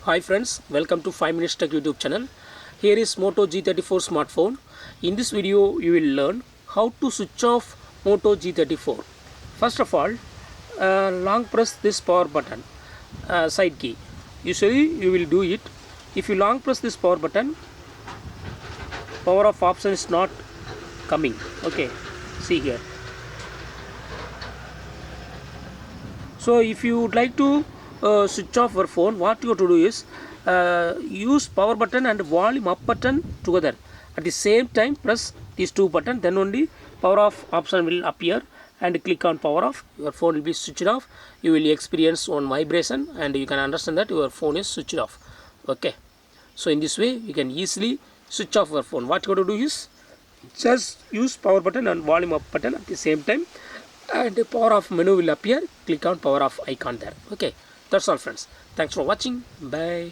Hi friends, welcome to 5 Minutes Tech YouTube channel. Here is Moto G34 smartphone. In this video, you will learn how to switch off Moto G34. First of all, long press this power button, side key. Usually you will do it. If you long press this power button, power off option is not coming. Okay, see here. So if you would like to switch off your phone, what you have to do is use power button and volume up button together. At the same time, press these two buttons, then only power off option will appear, and click on power off. Your phone will be switched off. You will experience one vibration and you can understand that your phone is switched off. Okay. So in this way, you can easily switch off your phone. What you have to do is just use power button and volume up button at the same time, and the power off menu will appear. Click on power off icon there. Okay, that's all friends. Thanks for watching. Bye.